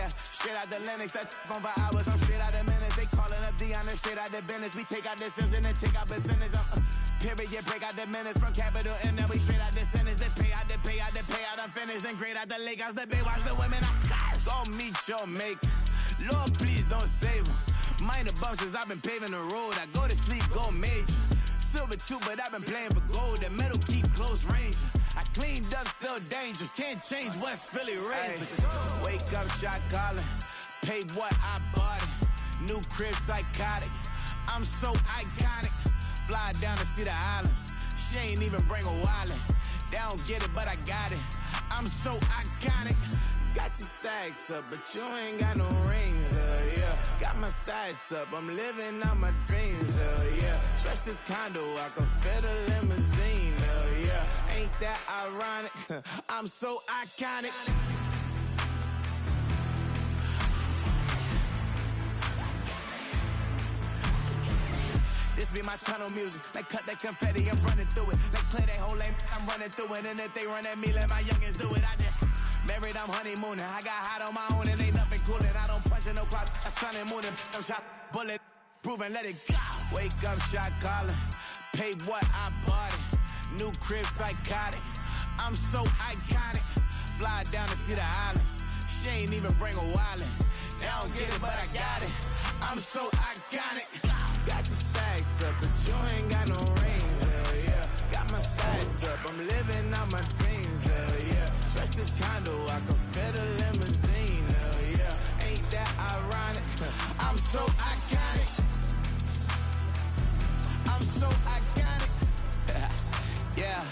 yeah. Straight out the Lennox, that on for hours, I'm straight out the minutes. They calling up Dion and straight out the business. We take out the Sims and then take out percentage. Period, break out the minutes from capital M, now we straight out the sentence. They pay out, I'm finished. Then grade out the lake house, the bay, watch the women, I curse. Go meet your maker. Lord, please don't save them. Minor bumps as I've been paving the road. I go to sleep, go major. Silver too, but I've been playing for gold. The metal keep close range. I cleaned up, still dangerous. Can't change West Philly raised. Wake up, shot calling. Pay what I bought it. New crib, psychotic. I'm so iconic. Fly down to see the islands. She ain't even bring a wallet. They don't get it, but I got it. I'm so iconic. Got your stacks up, but you ain't got no rings, yeah. Got my stats up, I'm living out my dreams, yeah. Trust this condo, I can fit a limousine, yeah. Ain't that ironic? I'm so iconic. This be my tunnel music. Like cut that confetti, I'm running through it. Like clear that whole lane, I'm running through it. And if they run at me, let my youngins do it. I just married, I'm honeymooning. I got hot on my own and ain't nothing coolin'. I don't punch in no clock, I sun and moonin'. I'm shot, bullet, proven, let it go. Wake up, shot calling. Pay what I bought it. New crib, psychotic. I'm so iconic. Fly down to see the islands. She ain't even bring a wallet. They don't get it, but I got it. I'm so iconic. Got your stacks up, but you ain't got no rings, yeah. Got my stacks up, I'm living out my dreams, yeah. Trust this condo, I can fit a limousine, yeah. Ain't that ironic? I'm so iconic. I'm so iconic. Yeah,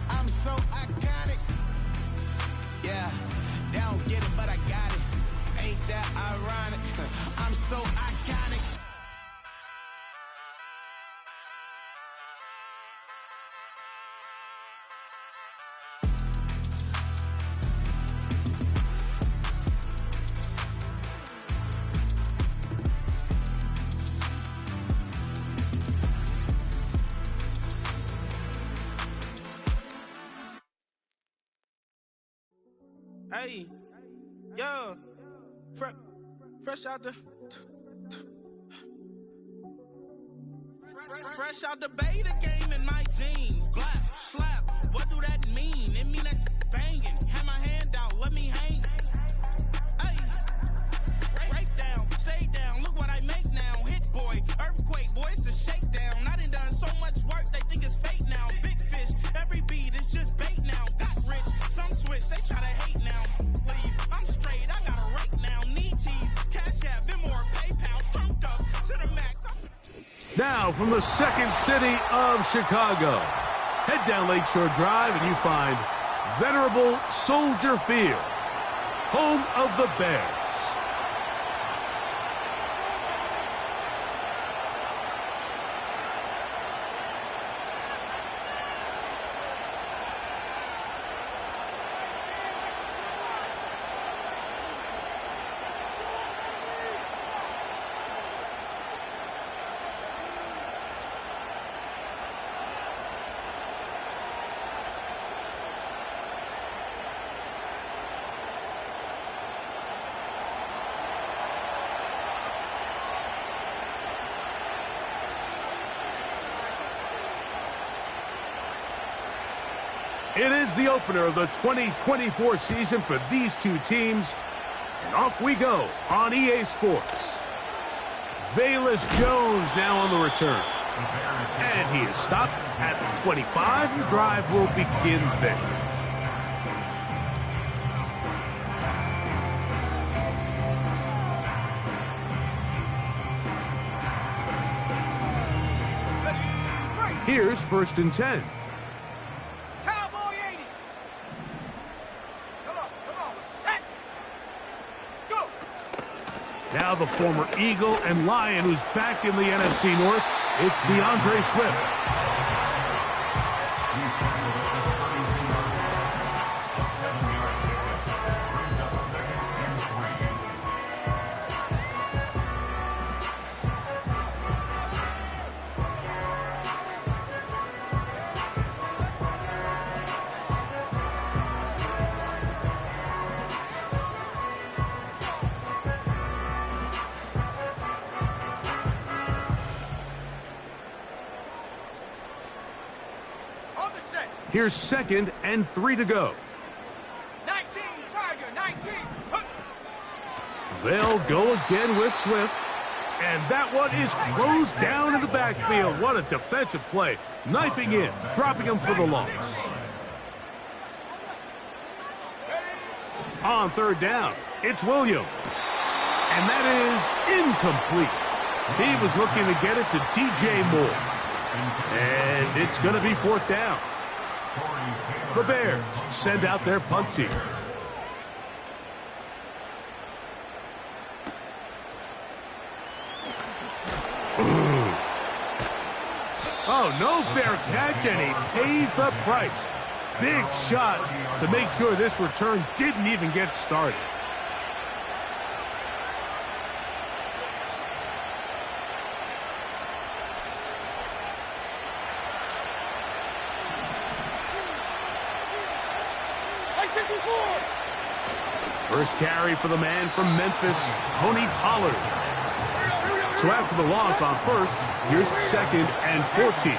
I'm so iconic. Yeah, they don't get it, but I got it. Ain't that ironic? I'm so iconic. Hey, yo, fresh out the fresh out the beta game in my jeans. Black, slap, what do that mean? It mean that banging. Had my hand out, let me hang. Hey, break down, stay down, look what I make now. Hit boy, earthquake, boy, it's a shakedown. I done so much work, they think it's fake now. Big fish, every beat is just bait now. Got rich, some switch, they try to hate now. Leave, I'm straight, I got a rake now. Need cheese, cash app, Venmo, PayPal, turned up to the max. Now from the second city of Chicago, head down Lakeshore Drive and you find venerable Soldier Field, home of the Bears. It is the opener of the 2024 season for these two teams. And off we go on EA Sports. Velus Jones now on the return. And he is stopped at the 25. The drive will begin then. Here's 1st and 10. Now the former Eagle and Lion who's back in the NFC North, it's DeAndre Swift. Here's 2nd and 3 to go. 19, Tiger, 19. They'll go again with Swift. And that one is closed down in the backfield. What a defensive play. Knifing in, dropping him for the loss. On 3rd down, it's Williams. And that is incomplete. He was looking to get it to DJ Moore. And it's going to be 4th down. The Bears send out their punt team. Oh, no fair catch, and he pays the price. Big shot to make sure this return didn't even get started. First carry for the man from Memphis, Tony Pollard. So after the loss on 1st, here's 2nd and 14.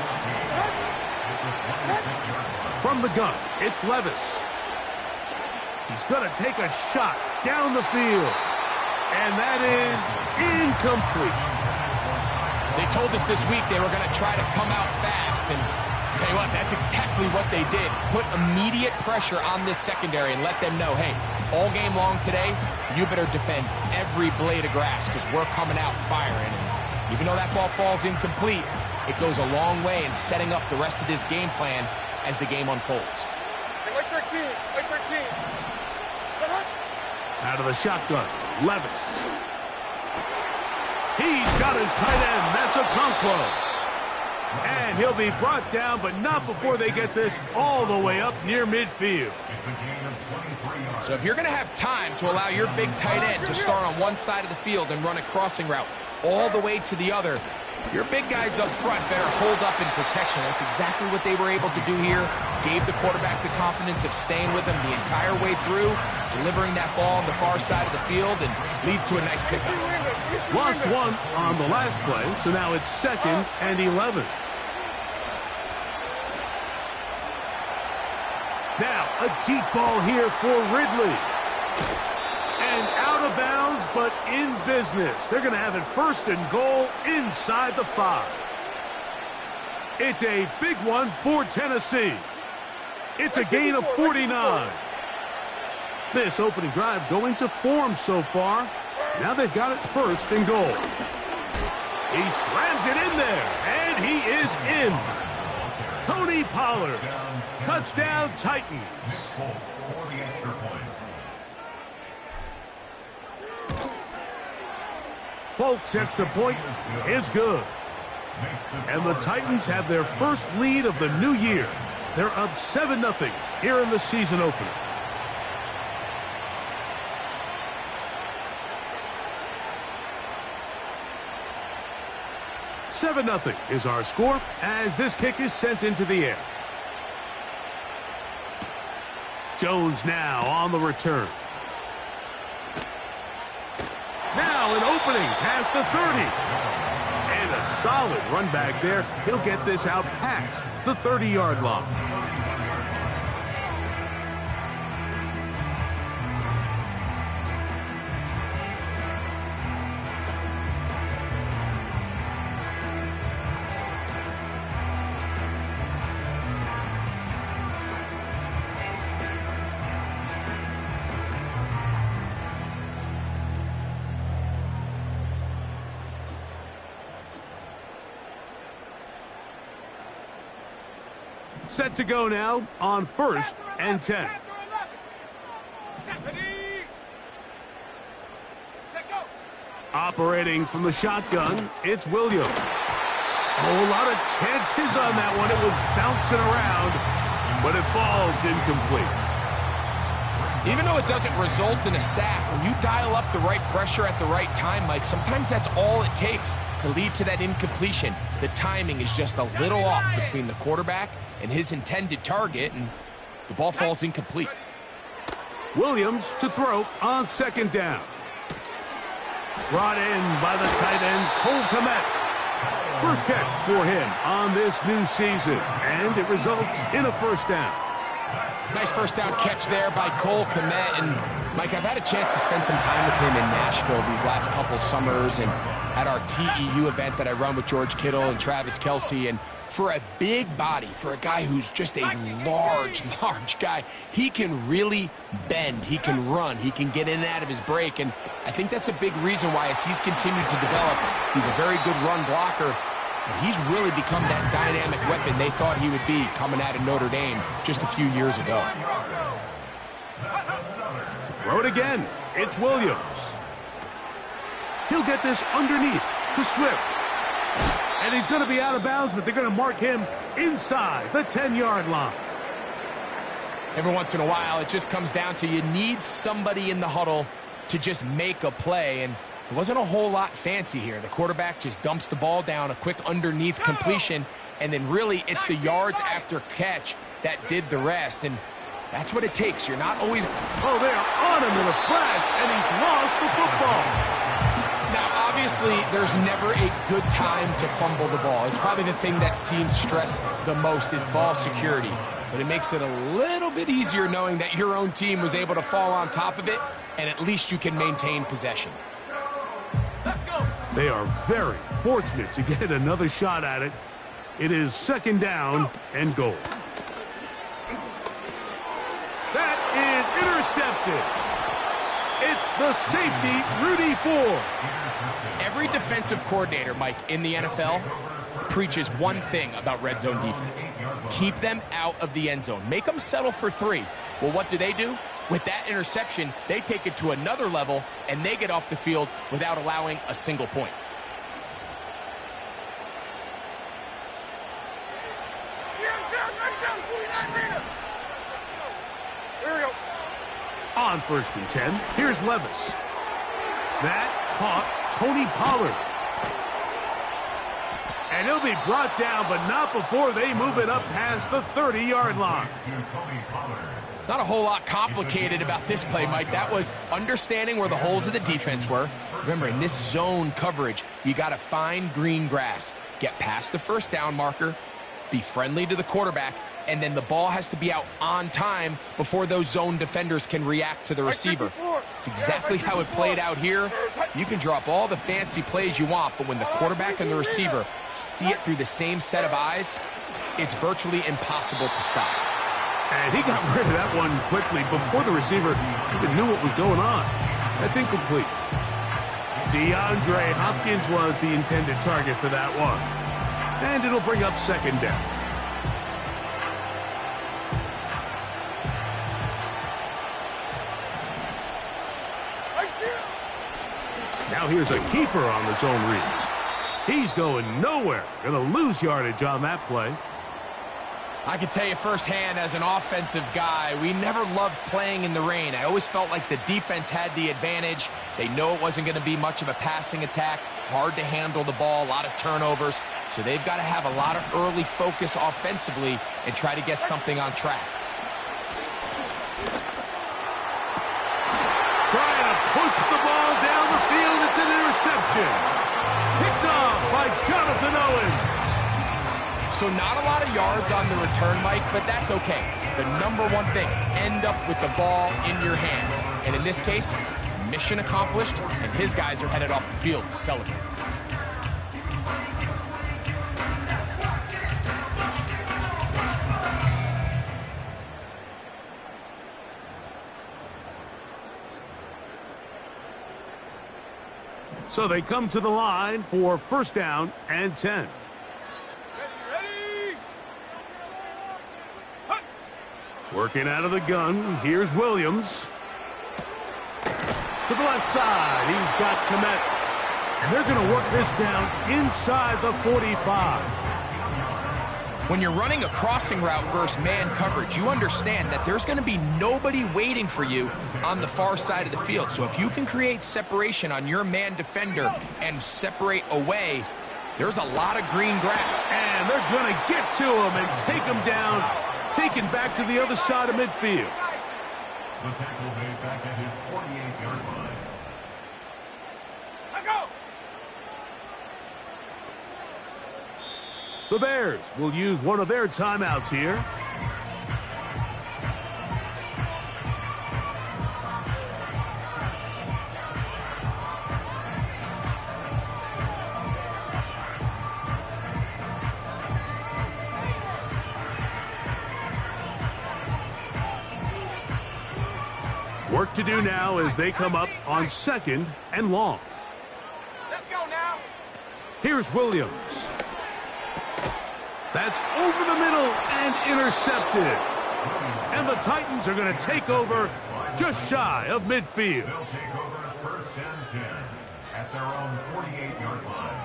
From the gun, it's Levis. He's going to take a shot down the field. And that is incomplete. They told us this week they were going to try to come out fast. And tell you what, that's exactly what they did. Put immediate pressure on this secondary and let them know, hey, all game long today, you better defend every blade of grass because we're coming out firing. And even though that ball falls incomplete, it goes a long way in setting up the rest of this game plan as the game unfolds. Like 13, like 13. Out of the shotgun, Levis. He's got his tight end. That's a Conquo. And he'll be brought down, but not before they get this all the way up near midfield. So if you're going to have time to allow your big tight end to start on one side of the field and run a crossing route all the way to the other, your big guys up front better hold up in protection. That's exactly what they were able to do here. Gave the quarterback the confidence of staying with him the entire way through, delivering that ball on the far side of the field, and leads to a nice pickup. Lost one on the last play, so now it's 2nd and 11. Now, a deep ball here for Ridley. And out of bounds, but in business. They're going to have it 1st and goal inside the 5. It's a big one for Tennessee. It's a gain of 49. This opening drive going to form so far. Now they've got it 1st and goal. He slams it in there, and he is in. Tony Pollard. Touchdown, Titans. Folks' extra point is good. And the Titans have their first lead of the new year. They're up 7-0 here in the season opener. $7-0 is our score as this kick is sent into the air. Jones now on the return. Now an opening past the 30. And a solid run back there. He'll get this out past the 30-yard line. Set to go now on 1st and 10. Operating from the shotgun, it's Williams. A whole lot of chances on that one. It was bouncing around, but it falls incomplete. Even though it doesn't result in a sack, when you dial up the right pressure at the right time, Mike, sometimes that's all it takes to lead to that incompletion. The timing is just a little off between the quarterback and his intended target, and the ball falls incomplete. Williams to throw on 2nd down. Brought in by the tight end, Cole Kmet. First catch for him on this new season, and it results in a first down. Nice first down catch there by Cole Kmet. And, Mike, I've had a chance to spend some time with him in Nashville these last couple summers and at our TEU event that I run with George Kittle and Travis Kelce. And for a big body, for a guy who's just a large guy, he can really bend. He can run. He can get in and out of his break. And I think that's a big reason why, as he's continued to develop, he's a very good run blocker. And he's really become that dynamic weapon they thought he would be coming out of Notre Dame just a few years ago. To throw it again, it's Williams. He'll get this underneath to Swift. And he's going to be out of bounds, but they're going to mark him inside the 10-yard line. Every once in a while, it just comes down to you need somebody in the huddle to just make a play. And it wasn't a whole lot fancy here. The quarterback just dumps the ball down, a quick underneath completion, and then really it's the yards after catch that did the rest. And that's what it takes. You're not always... Oh, they're on him in a flash, and he's lost the football. Now, obviously, there's never a good time to fumble the ball. It's probably the thing that teams stress the most is ball security. But it makes it a little bit easier knowing that your own team was able to fall on top of it, and at least you can maintain possession. They are very fortunate to get another shot at it. It is second down and goal. That is intercepted. It's the safety, Rudy Ford. Every defensive coordinator, Mike, in the NFL preaches one thing about red zone defense. Keep them out of the end zone. Make them settle for 3. Well, what do? With that interception, they take it to another level, and they get off the field without allowing a single point. On 1st and 10, here's Levis. That caught Tony Pollard. And he'll be brought down, but not before they move it up past the 30-yard line. Not a whole lot complicated about this play, Mike. That was understanding where the holes of the defense were. Remember, in this zone coverage, you got to find green grass. Get past the first down marker, be friendly to the quarterback, and then the ball has to be out on time before those zone defenders can react to the receiver. It's exactly how it played out here. You can drop all the fancy plays you want, but when the quarterback and the receiver see it through the same set of eyes, it's virtually impossible to stop. And he got rid of that one quickly before the receiver even knew what was going on. That's incomplete. DeAndre Hopkins was the intended target for that one. And it'll bring up second down. Now here's a keeper on the zone read. He's going nowhere. Going to lose yardage on that play. I can tell you firsthand as an offensive guy, we never loved playing in the rain. I always felt like the defense had the advantage. They know it wasn't going to be much of a passing attack. Hard to handle the ball, a lot of turnovers. So they've got to have a lot of early focus offensively and try to get something on track. Trying to push the ball down the field. It's an interception. Picked off by Jonathan Owens. So not a lot of yards on the return, Mike, but that's okay. The number one thing, end up with the ball in your hands. And in this case, mission accomplished, and his guys are headed off the field to celebrate. So they come to the line for first down and 10. Working out of the gun, here's Williams. To the left side, he's got Kmet. And they're going to work this down inside the 45. When you're running a crossing route versus man coverage, you understand that there's going to be nobody waiting for you on the far side of the field. So if you can create separation on your man defender and separate away, there's a lot of green grass. And they're going to get to him and take him down, taken back to the other side of midfield. The tackle made back at his 48-yard line. The Bears will use one of their timeouts here. Work to do now as they come up on 2nd and long. Let's go now. Here's Williams. That's over the middle and intercepted. And the Titans are going to take over just shy of midfield. They'll take over 1st and 10 at their own 48-yard line.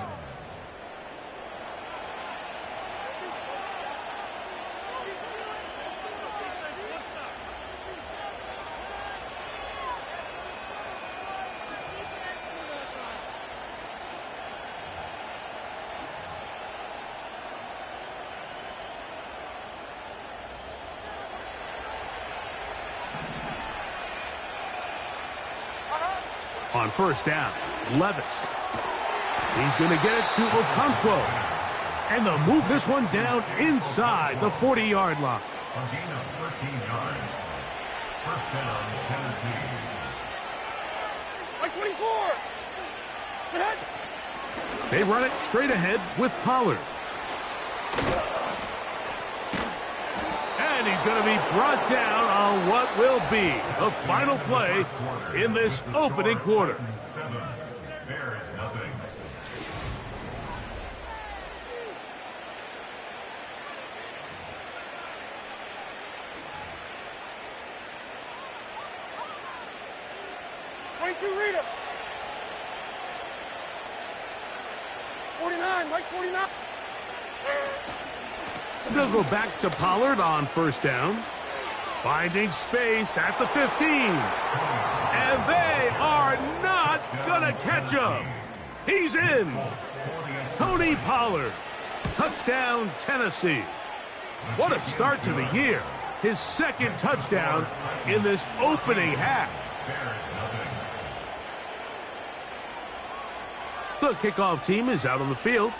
On 1st down, Levis. He's going to get it to Okonkwo. And they'll move this one down inside the 40-yard line. A gain of 13 yards. 1st down, Tennessee. Like 24. They run it straight ahead with Pollard. And he's going to be brought down on what will be the final play in this opening quarter. 7. Bears nothing. Rita. 49, Mike 49. They'll go back to Pollard on 1st down. Finding space at the 15. And they are not going to catch him. He's in. Tony Pollard. Touchdown, Tennessee. What a start to the year. His 2nd touchdown in this opening half. The kickoff team is out on the field,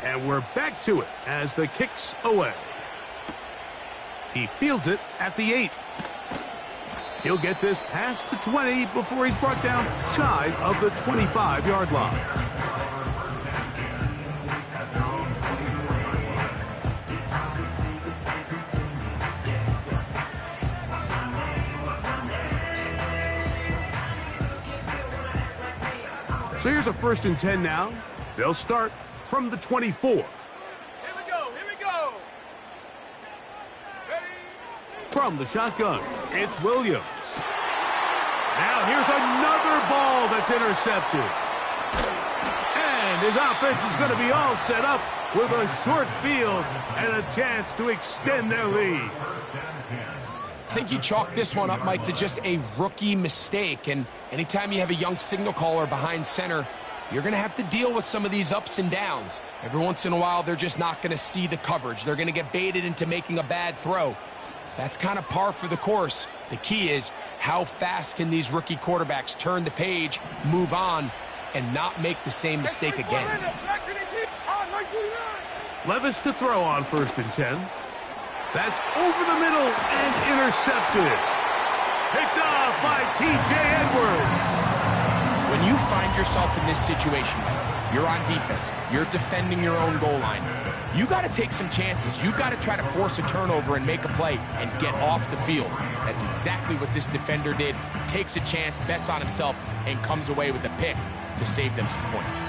and we're back to it as the kick's away. He fields it at the 8. He'll get this past the 20 before he's brought down shy of the 25-yard line. So here's a 1st and 10 now. They'll start from the 24. Here we go. Ready? From the shotgun, it's Williams. Now here's another ball that's intercepted. And his offense is going to be all set up with a short field and a chance to extend their lead. I think you chalk this one up, Mike, to just a rookie mistake. And anytime you have a young signal caller behind center, you're going to have to deal with some of these ups and downs. Every once in a while, they're just not going to see the coverage. They're going to get baited into making a bad throw. That's kind of par for the course. The key is how fast can these rookie quarterbacks turn the page, move on, and not make the same mistake again. Levis to throw on 1st and 10. That's over the middle and intercepted. Picked off by T.J. Edwards. When you find yourself in this situation, you're on defense, you're defending your own goal line, you got to take some chances. You got to try to force a turnover and make a play and get off the field. That's exactly what this defender did. Takes a chance, bets on himself, and comes away with a pick to save them some points.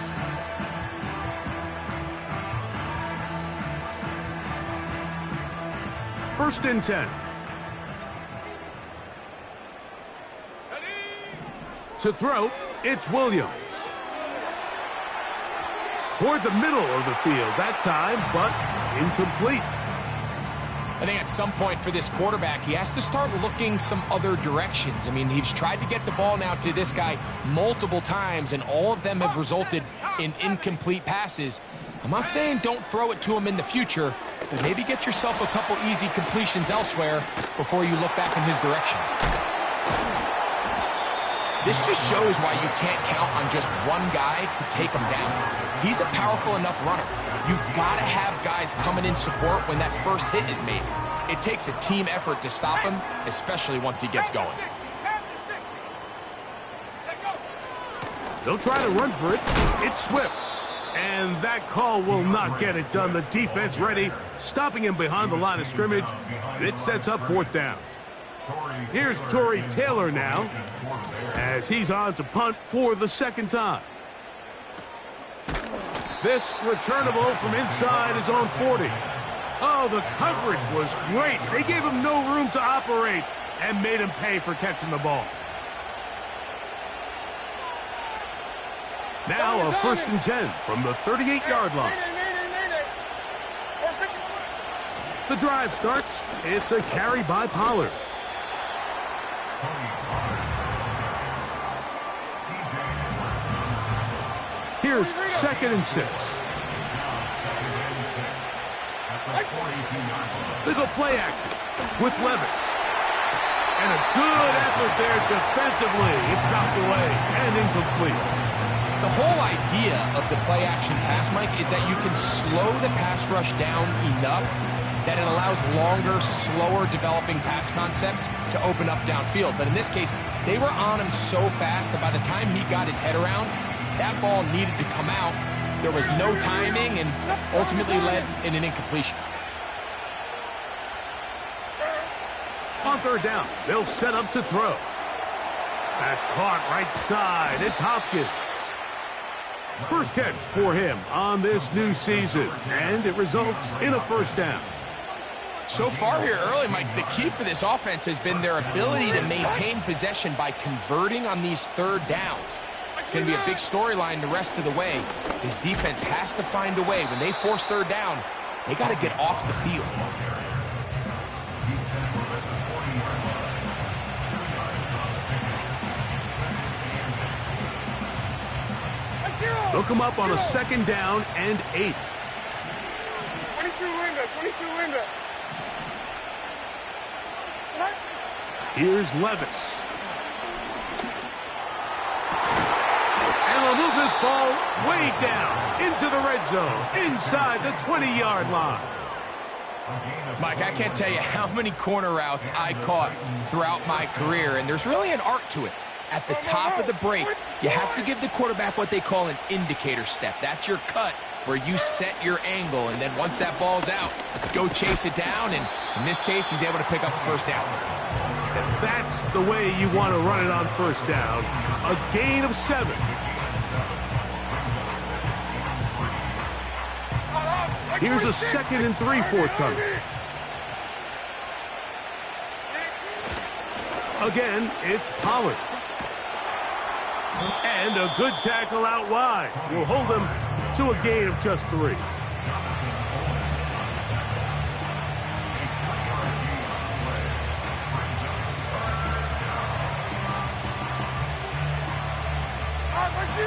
First and 10. To throw, it's Williams. Toward the middle of the field that time, but incomplete. I think at some point for this quarterback, he has to start looking some other directions. I mean, he's tried to get the ball now to this guy multiple times, and all of them have resulted in incomplete passes. I'm not saying don't throw it to him in the future, but maybe get yourself a couple easy completions elsewhere before you look back in his direction. This just shows why you can't count on just one guy to take him down. He's a powerful enough runner. You've got to have guys coming in support when that first hit is made. It takes a team effort to stop him, especially once he gets going. They'll try to run for it. It's Swift. And that call will not get it done. The defense ready, stopping him behind the line of scrimmage. And it sets up 4th down. Here's Torrey Taylor now, as he's on to punt for the 2nd time. This returnable from inside his own 40. Oh, the coverage was great. They gave him no room to operate and made him pay for catching the ball. Now a 1st and 10 from the 38-yard line. The drive starts. It's a carry by Pollard. Here's 2nd and 6. They go play action with Levis. And a good effort there defensively. It's knocked away and incomplete. The whole idea of the play-action pass, Mike, is that you can slow the pass rush down enough that it allows longer, slower developing pass concepts to open up downfield. But in this case, they were on him so fast that by the time he got his head around, that ball needed to come out. There was no timing and ultimately led in an incompletion. On 3rd down, they'll set up to throw. That's caught right side. It's Hopkins. First catch for him on this new season, and it results in a 1st down. So far here early, Mike, the key for this offense has been their ability to maintain possession by converting on these 3rd downs. It's going to be a big storyline the rest of the way. His defense has to find a way. When they force 3rd down, they got to get off the field. They'll come up on a 2nd down and 8. 22 window. Here's Levis. And they'll move this ball way down into the red zone, inside the 20-yard line. Mike, I can't tell you how many corner routes I caught throughout my career, and there's really an art to it. At the top of the break, you have to give the quarterback what they call an indicator step. That's your cut where you set your angle, and then once that ball's out, go chase it down, and in this case, he's able to pick up the 1st down. And that's the way you want to run it on 1st down. A gain of 7. Here's a 2nd and 3 forthcoming. Again, it's Pollard. And a good tackle out wide will hold him to a gain of just 3.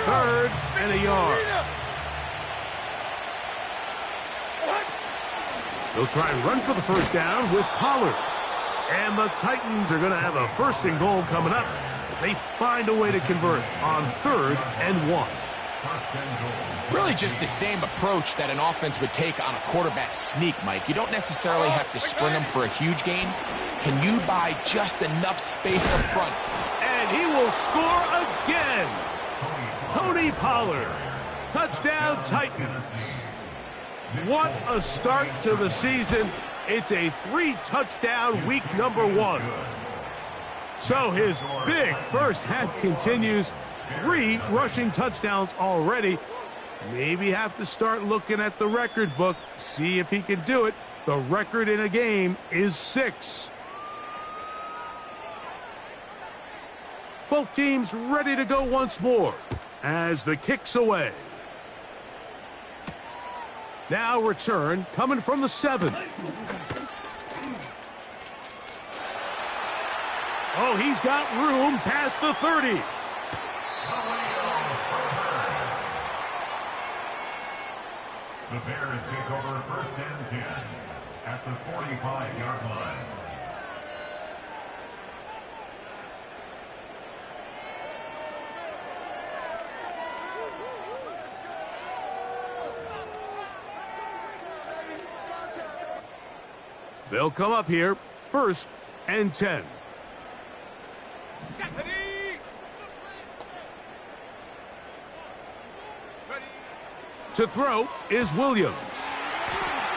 Third and a yard. They'll try and run for the 1st down with Pollard. And the Titans are going to have a 1st and goal coming up as they find a way to convert on 3rd and 1. Really just the same approach that an offense would take on a quarterback sneak, Mike. You don't necessarily have to spring them for a huge gain. Can you buy just enough space up front? And he will score again. Tony Pollard. Touchdown Titans. What a start to the season. It's a 3-touchdown week number 1. So his big first half continues. 3 rushing touchdowns already. Maybe have to start looking at the record book, see if he can do it. The record in a game is 6. Both teams ready to go once more as the kick's away. Now return coming from the 7. Oh, he's got room past the 30. The Bears take over 1st and 10 at the 45-yard line. They'll come up here, 1st and 10. To throw is Williams.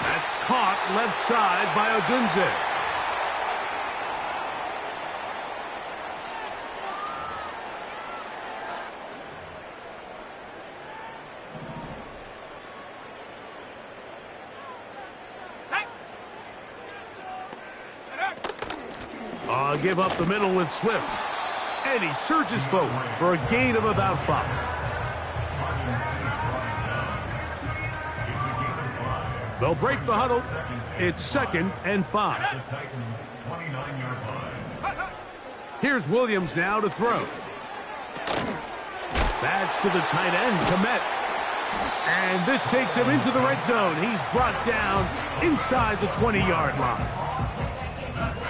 That's caught left side by Odunze. Give up the middle with Swift. And he surges forward for a gain of about 5. They'll break the huddle. It's 2nd and 5. Here's Williams now to throw. That's to the tight end, Komet. And this takes him into the red zone. He's brought down inside the 20-yard line.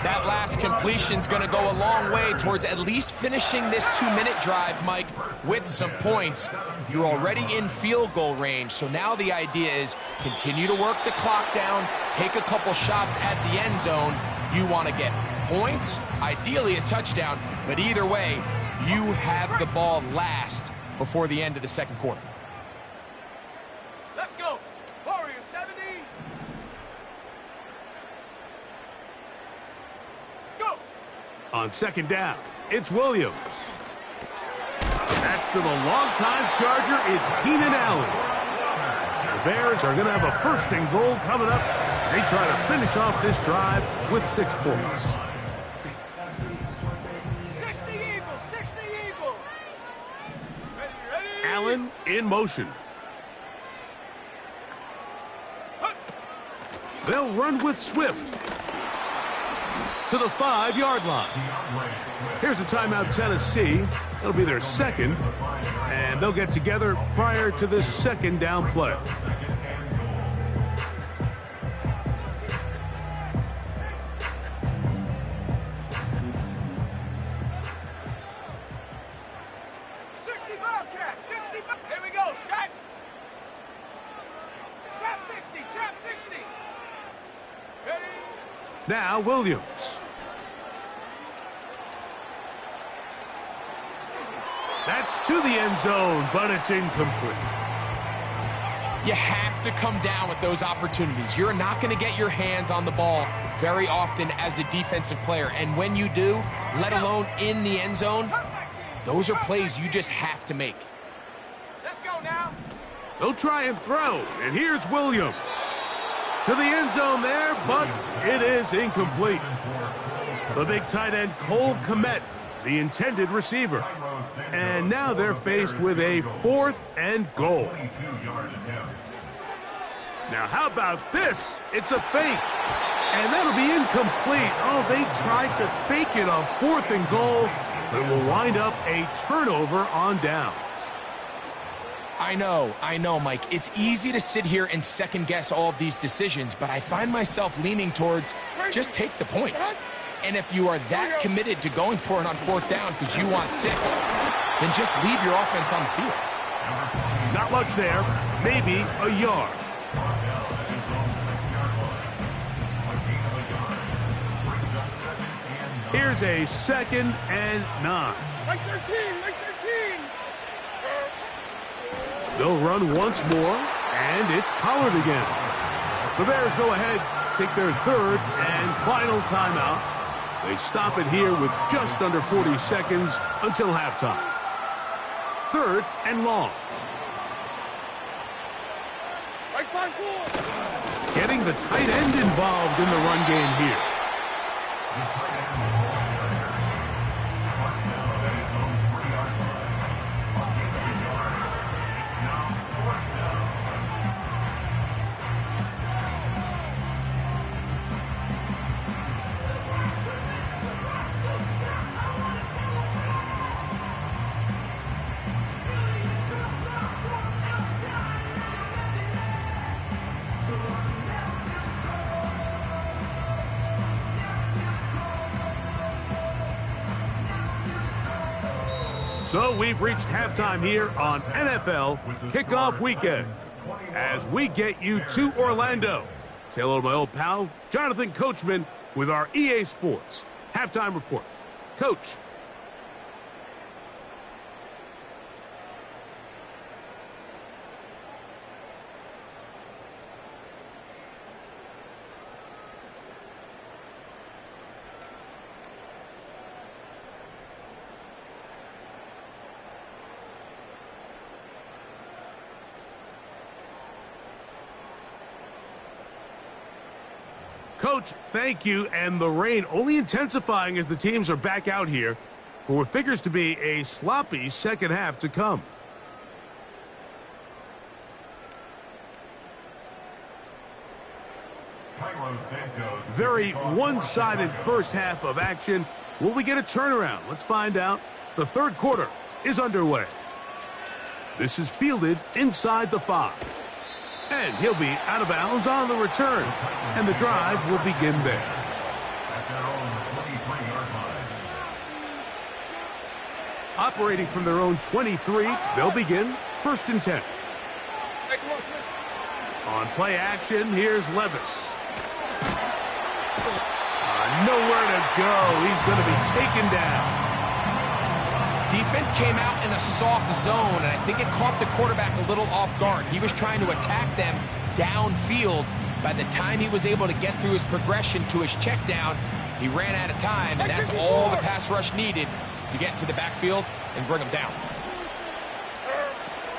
That last completion's going to go a long way towards at least finishing this 2-minute drive, Mike, with some points. You're already in field goal range, so now the idea is continue to work the clock down, take a couple shots at the end zone. You want to get points, ideally a touchdown, but either way, you have the ball last before the end of the second quarter. Let's go. Warriors 70. Go. On 2nd down, it's Williams. That's to the longtime Charger. It's Keenan Allen. The Bears are going to have a 1st and goal coming up. They try to finish off this drive with 6 points. 60 Eagles, 60 Eagles. Ready. Allen in motion. They'll run with Swift to the 5-yard line. Here's a timeout, Tennessee. It'll be their 2nd, and they'll get together prior to this 2nd down play. Here we go, shot. Trap 60. Ready. Now Williams. That's to the end zone, but it's incomplete. You have to come down with those opportunities. You're not going to get your hands on the ball very often as a defensive player. And when you do, let alone in the end zone, those are plays you just have to make. Let's go now. They'll try and throw, and here's Williams. To the end zone there, but it is incomplete. The big tight end, Cole Komet, the intended receiver. And now they're faced with a 4th and goal. Now how about this? It's a fake. And that'll be incomplete. Oh, they tried to fake it on 4th and goal, but it will wind up a turnover on downs. I know, Mike. It's easy to sit here and second-guess all of these decisions, but I find myself leaning towards just take the points. And if you are that committed to going for it on 4th down because you want 6, then just leave your offense on the field. Not much there. Maybe a yard. Here's a 2nd and 9. Like 13. They'll run once more, and it's Pollard again. The Bears go ahead, take their 3rd and final timeout. They stop it here with just under 40 seconds until halftime. 3rd and long. Getting the tight end involved in the run game here. So we've reached halftime here on NFL Kickoff Weekend as we get you to Orlando Say hello to my old pal, Jonathan Coachman, with our EA Sports Halftime Report. Coach. Coach, thank you, and the rain only intensifying as the teams are back out here for what figures to be a sloppy second half to come. Very one-sided first half of action. Will we get a turnaround? Let's find out. The third quarter is underway. This is fielded inside the 5. And he'll be out of bounds on the return. And the drive will begin there. At their own 23-yard line. Operating from their own 23, they'll begin 1st and 10. On play action, here's Levis. Nowhere to go. He's going to be taken down. Defense came out in a soft zone, and I think it caught the quarterback a little off guard. He was trying to attack them downfield. By the time he was able to get through his progression to his check down, he ran out of time, and that's all the pass rush needed to get to the backfield and bring him down.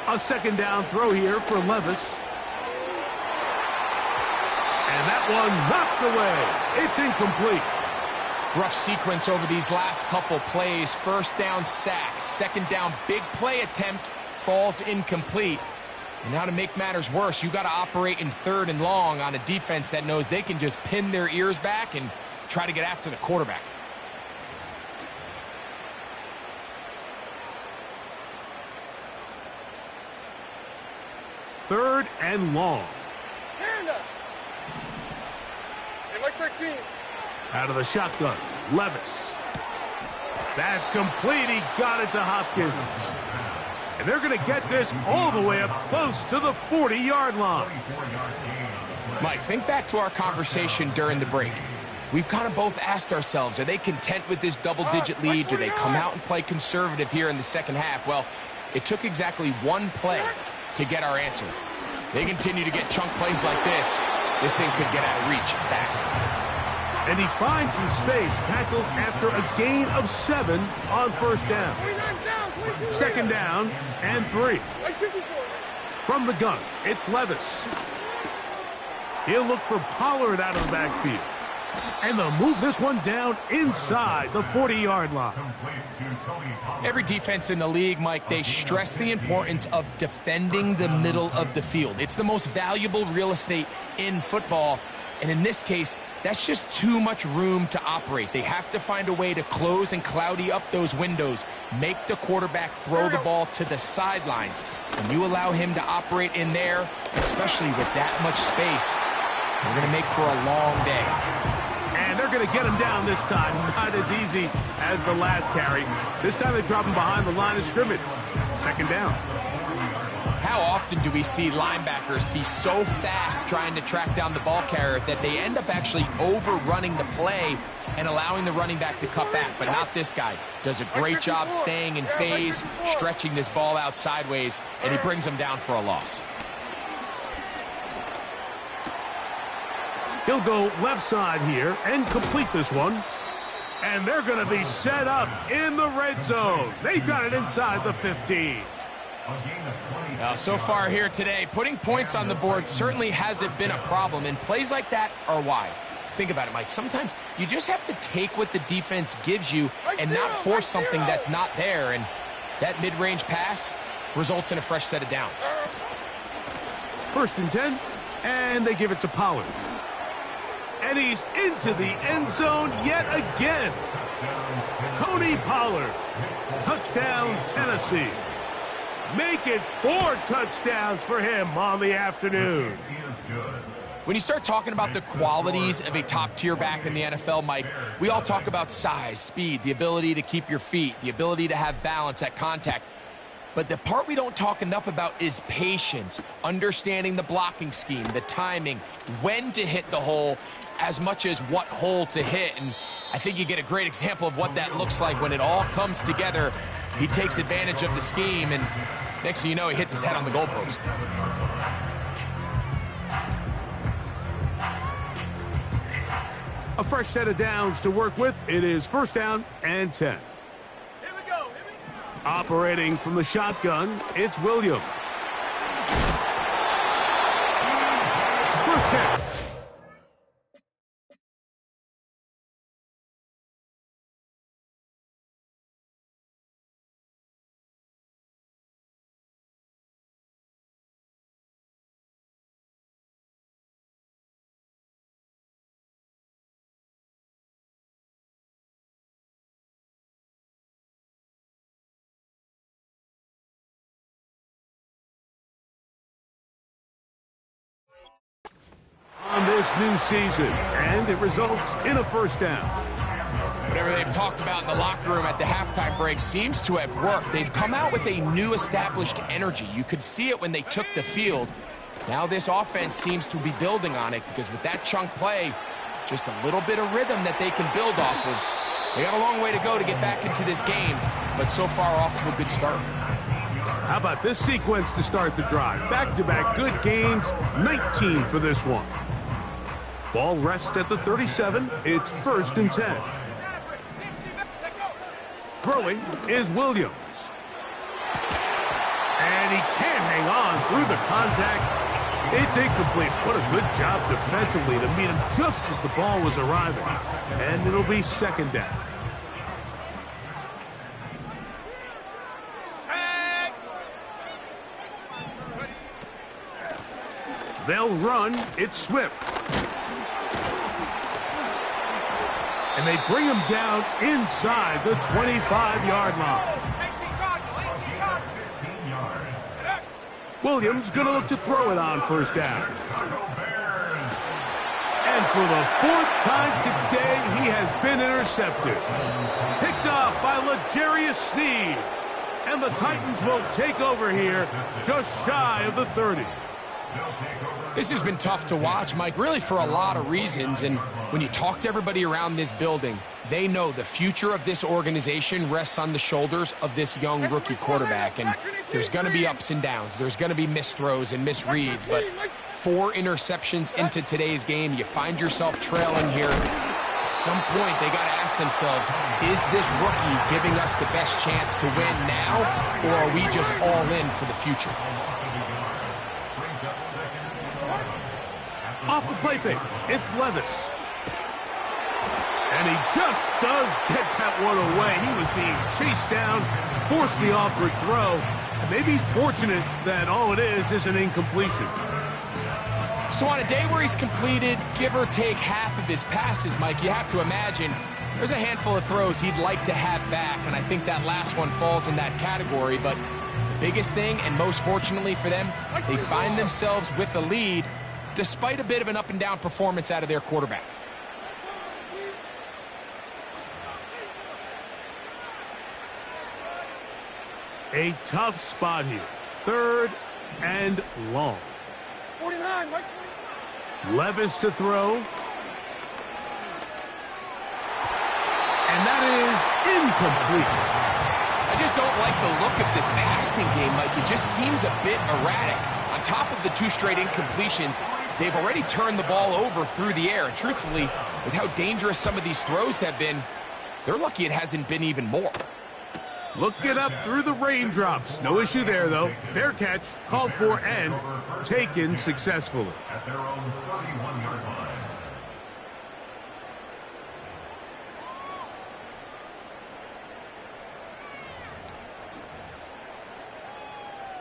A second down throw here for Levis. And that one knocked away. It's incomplete. Rough sequence over these last couple plays. First down sack. Second down big play attempt falls incomplete. And now to make matters worse, you got to operate in 3rd and long on a defense that knows they can just pin their ears back and try to get after the quarterback. Third and long. Like 13. Out of the shotgun, Levis. That's complete. He got it to Hopkins. And they're going to get this all the way up close to the 40-yard line. Mike, think back to our conversation during the break. We've kind of both asked ourselves, are they content with this double-digit lead? Do they come out and play conservative here in the second half? Well, it took exactly one play to get our answer. They continue to get chunk plays like this. This thing could get out of reach fast. And he finds some space, tackled after a gain of 7 on first down. Second down and 3. From the gun, it's Levis. He'll look for Pollard out of the backfield. And they'll move this one down inside the 40-yard line. Every defense in the league, Mike, they stress the importance of defending the middle of the field. It's the most valuable real estate in football. And in this case, that's just too much room to operate. They have to find a way to close and cloudy up those windows, make the quarterback throw the ball to the sidelines. When you allow him to operate in there, especially with that much space, we're going to make for a long day. And they're going to get him down this time. Not as easy as the last carry. This time they drop him behind the line of scrimmage. Second down. How often do we see linebackers be so fast trying to track down the ball carrier that they end up actually overrunning the play and allowing the running back to cut back? But not this guy. Does a great job staying in phase, stretching this ball out sideways, and he brings him down for a loss. He'll go left side here and complete this one. And they're going to be set up in the red zone. They've got it inside the 15. Now, so far here today, putting points on the board certainly hasn't been a problem, and plays like that are why. Think about it, Mike. Sometimes you just have to take what the defense gives you and not force something that's not there, and that mid-range pass results in a fresh set of downs. 1st and 10, and they give it to Pollard. And he's into the end zone yet again. Tony Pollard. Touchdown, Tennessee. Make it 4 touchdowns for him on the afternoon. When you start talking about the qualities of a top-tier back in the NFL, Mike, we all talk about size, speed, the ability to keep your feet, the ability to have balance at contact. But the part we don't talk enough about is patience, understanding the blocking scheme, the timing, when to hit the hole, as much as what hole to hit. And I think you get a great example of what that looks like when it all comes together. He takes advantage of the scheme, and next thing you know, he hits his head on the goalpost. A fresh set of downs to work with. It is 1st down and 10. Operating from the shotgun, it's Williams. First catch. On this new season, and it results in a 1st down. Whatever they've talked about in the locker room at the halftime break seems to have worked. They've come out with a new established energy. You could see it when they took the field. Now this offense seems to be building on it, because with that chunk play, just a little bit of rhythm that they can build off of. They got a long way to go to get back into this game, but so far off to a good start. How about this sequence to start the drive? Back-to-back good gains, 19 for this one. Ball rests at the 37. It's 1st and 10. Throwing is Williams. And he can't hang on through the contact. It's incomplete. What a good job defensively to meet him just as the ball was arriving. And it'll be 2nd down. They'll run. It's Swift. And they bring him down inside the 25-yard line. Williams going to look to throw it on 1st down. And for the 4th time today, he has been intercepted. Picked off by L'Jarius Sneed. And the Titans will take over here just shy of the 30. This has been tough to watch, Mike, really for a lot of reasons. And when you talk to everybody around this building, they know the future of this organization rests on the shoulders of this young rookie quarterback. And there's going to be ups and downs. There's going to be missed throws and misreads. But 4 interceptions into today's game, you find yourself trailing here. At some point, they got to ask themselves, is this rookie giving us the best chance to win now, or are we just all in for the future? Off the play fake, it's Levis. And he just does get that one away. He was being chased down, forced the awkward throw. And maybe he's fortunate that all it is an incompletion. So on a day where he's completed, give or take half of his passes, Mike, you have to imagine there's a handful of throws he'd like to have back. And I think that last one falls in that category. But the biggest thing, and most fortunately for them, they find themselves with a lead, despite a bit of an up-and-down performance out of their quarterback. A tough spot here. 3rd and long. 49, Mike. Levis to throw. And that is incomplete. I just don't like the look of this passing game, Mike. It just seems a bit erratic. On top of the 2 straight incompletions, they've already turned the ball over through the air. And truthfully, with how dangerous some of these throws have been, they're lucky it hasn't been even more. Look it up through the raindrops. No issue there, though. Fair catch, called for, and taken successfully. At their own 31-yard line.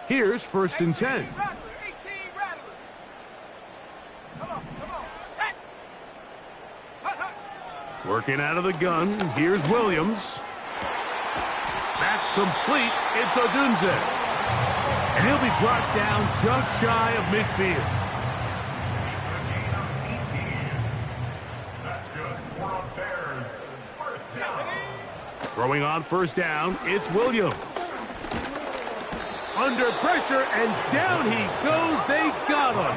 Here's 1st and 10. Working out of the gun, here's Williams. That's complete. It's Odunze. And he'll be brought down just shy of midfield. That's good. 4 on Bears. 1st down. Throwing on 1st down, it's Williams. under pressure, and down he goes. They got him.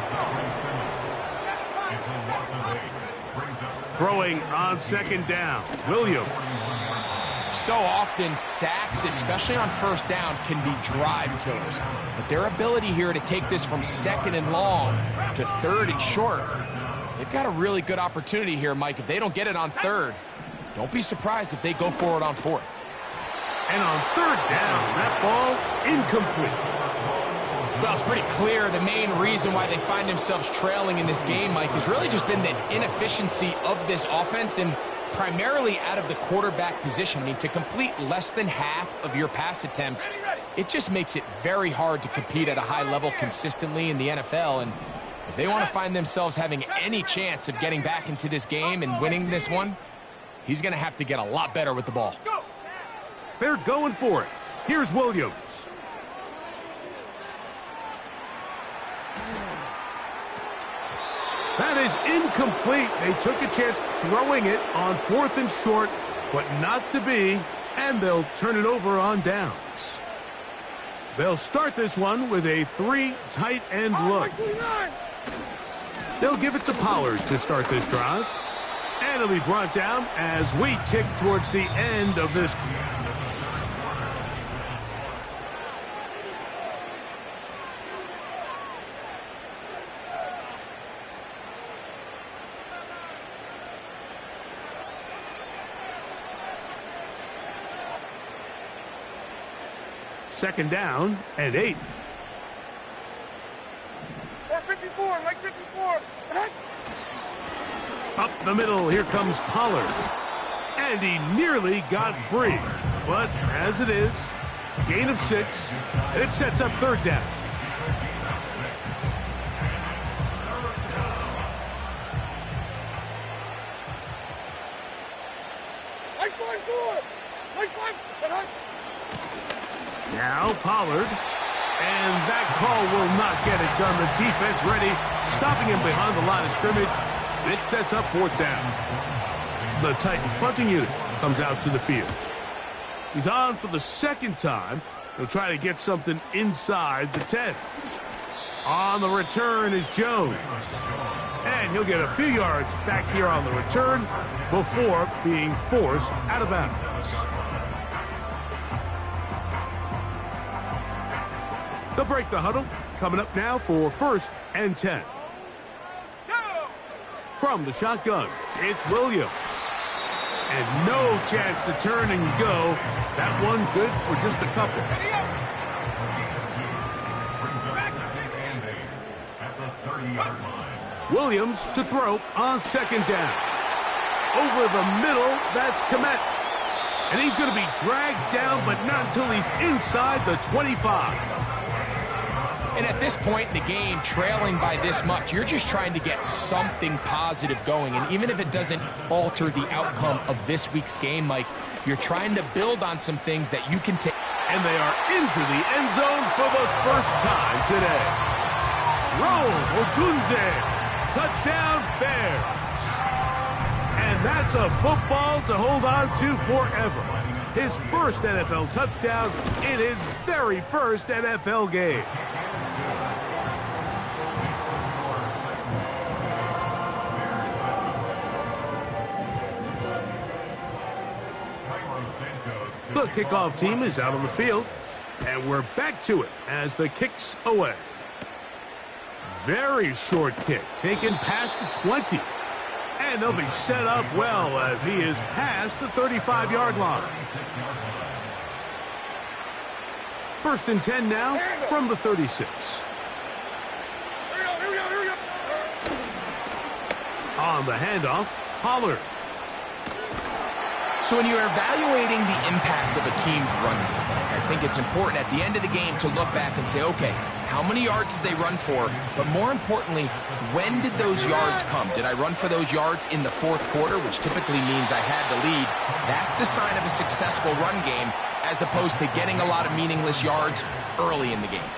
Throwing on second down, Williams. So often, sacks, especially on first down, can be drive killers. But their ability here to take this from second and long to third and short, they've got a really good opportunity here, Mike. If they don't get it on third, don't be surprised if they go for it on fourth. And on third down, that ball incomplete. Well, it's pretty clear the main reason why they find themselves trailing in this game, Mike, has really just been the inefficiency of this offense and primarily out of the quarterback position. I mean, to complete less than half of your pass attempts, it just makes it very hard to compete at a high level consistently in the NFL. And if they want to find themselves having any chance of getting back into this game and winning this one, he's going to have to get a lot better with the ball. They're going for it. Here's Williams. That is incomplete. They took a chance throwing it on fourth and short, but not to be, and they'll turn it over on downs. They'll start this one with a 3 tight end look. They'll give it to Pollard to start this drive, and it'll be brought down as we tick towards the end of this. Second down and 8. 454, like 54. Up the middle, here comes Pollard. And he nearly got free. But as it is, gain of 6, and it sets up third down. Now Pollard, and that call will not get it done. The defense ready, stopping him behind the line of scrimmage. It sets up fourth down. The Titans punting unit comes out to the field. He's on for the second time. He'll try to get something inside the 10. On the return is Jones. And he'll get a few yards back here on the return before being forced out of bounds. They'll break the huddle. Coming up now for 1st and 10. From the shotgun, it's Williams. And no chance to turn and go. That one good for just a couple. Williams to throw on second down. Over the middle, that's Komet. And he's going to be dragged down, but not until he's inside the 25. And at this point in the game, trailing by this much, you're just trying to get something positive going. And even if it doesn't alter the outcome of this week's game, Mike, you're trying to build on some things that you can take. And they are into the end zone for the first time today. Roll Odunze. Touchdown, Bears. And that's a football to hold on to forever. His first NFL touchdown in his very first NFL game. The kickoff team is out on the field, and we're back to it as the kick's away. Very short kick, taken past the 20. And they'll be set up well as he is past the 35-yard line. 1st and 10 now from the 36. Here we go. On the handoff, Pollard. So when you're evaluating the impact of a team's run game, I think it's important at the end of the game to look back and say, okay, how many yards did they run for? But more importantly, when did those yards come? Did I run for those yards in the fourth quarter, which typically means I had the lead? That's the sign of a successful run game, as opposed to getting a lot of meaningless yards early in the game.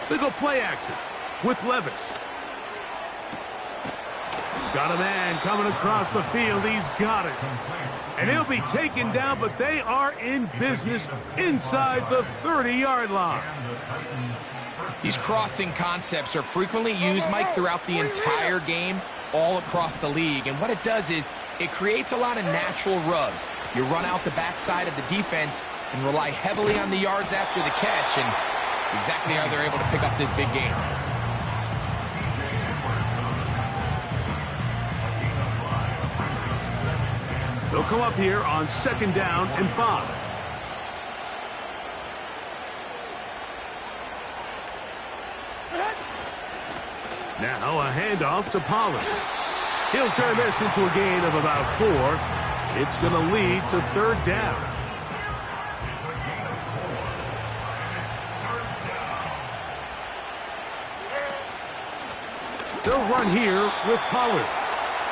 They go play action with Levis. Got a man coming across the field. He's got it. And he'll be taken down, but they are in business inside the 30-yard line. These crossing concepts are frequently used, Mike, throughout the entire game, all across the league. And what it does is it creates a lot of natural rubs. You run out the backside of the defense and rely heavily on the yards after the catch, and it's exactly how they're able to pick up this big game. They'll come up here on 2nd down and 5. Now a handoff to Pollard. He'll turn this into a gain of about 4. It's going to lead to 3rd down. They'll run here with Pollard.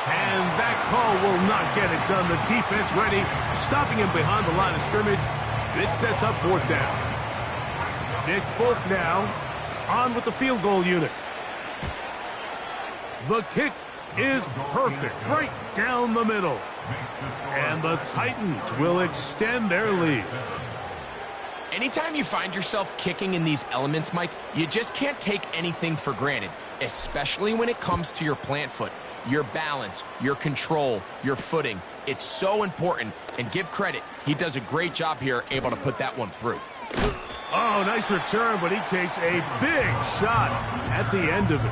And that call will not get it done. The defense ready, stopping him behind the line of scrimmage. And it sets up 4th down. Nick Folk now on with the field goal unit. The kick is perfect, right down the middle. And the Titans will extend their lead. Anytime you find yourself kicking in these elements, Mike, you just can't take anything for granted, especially when it comes to your plant foot. Your balance, your control, your footing. It's so important, and give credit. He does a great job here, able to put that one through. Oh, nice return, but he takes a big shot at the end of it.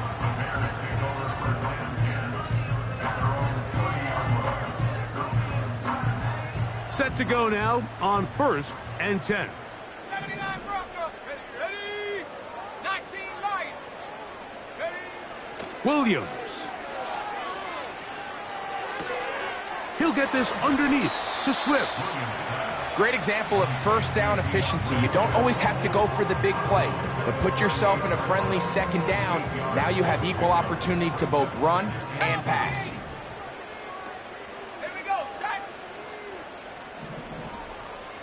Set to go now on 1st and 10. 79 Bronco. Ready? 19 Lion. Ready? Williams. He'll get this underneath to Swift. Great example of 1st down efficiency. You don't always have to go for the big play, but put yourself in a friendly 2nd down. Now you have equal opportunity to both run and pass. Here we go. Set.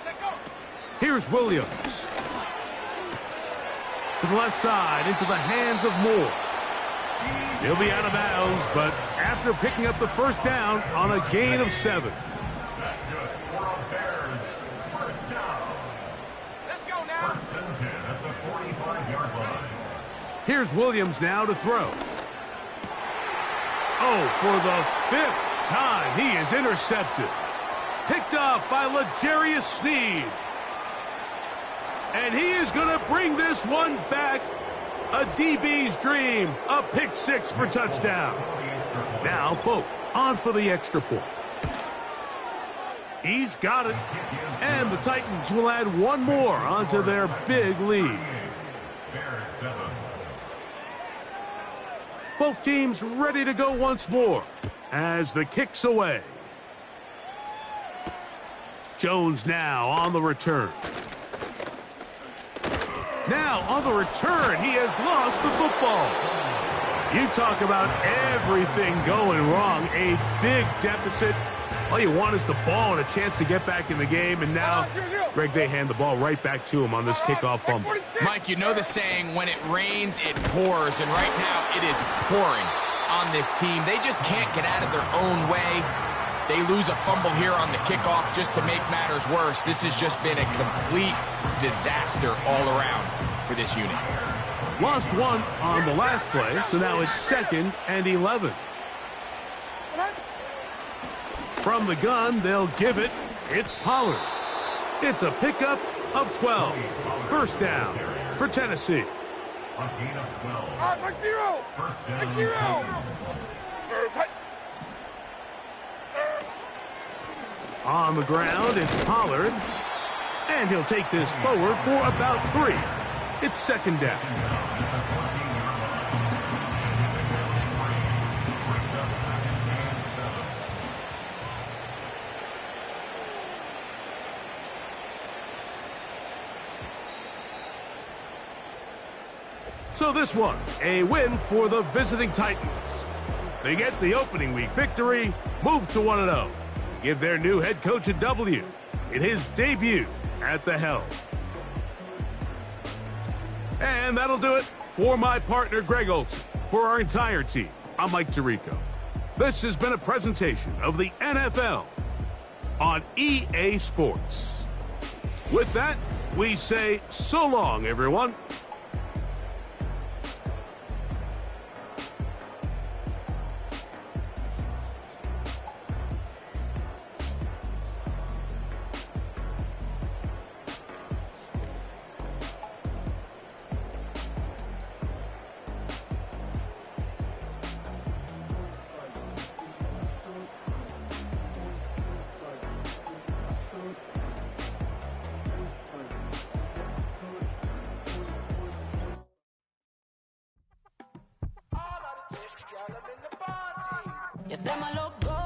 Set, go. Here's Williams. To the left side, into the hands of Moore. He'll be out of bounds, but after picking up the 1st down on a gain of 7. That's good for a Bears 1st down. Let's go now. 1st and 10 at the 45-yard line. Here's Williams now to throw. Oh, for the 5th time, he is intercepted. Picked off by L'Jarius Sneed. And he is going to bring this one back. A DB's dream. A pick 6 for touchdown. Now, Folk on for the extra point. He's got it. And the Titans will add one more onto their big lead. Bears 7. Both teams ready to go once more as the kick's away. Jones now on the return. Now on the return, he has lost the football. You talk about everything going wrong. A big deficit. All you want is the ball and a chance to get back in the game. And now, Greg, they hand the ball right back to him on this kickoff fumble. Mike, you know the saying, when it rains, it pours. And right now, it is pouring on this team. They just can't get out of their own way. They lose a fumble here on the kickoff just to make matters worse. This has just been a complete disaster all around for this unit. Lost one on the last play, so now it's 2nd and 11. From the gun, they'll give it. It's Pollard. It's a pickup of 12. 1st down for Tennessee. A gain of 12. Back 0. 1st down. Back 0. On the ground, it's Pollard. And he'll take this forward for about 3. It's 2nd down. So this one, a win for the visiting Titans. They get the opening week victory, move to 1-0. Give their new head coach a W in his debut at the helm. And that'll do it for my partner, Greg Olson. For our entire team, I'm Mike Tirico. This has been a presentation of the NFL on EA Sports. With that, we say so long, everyone. You say my look good.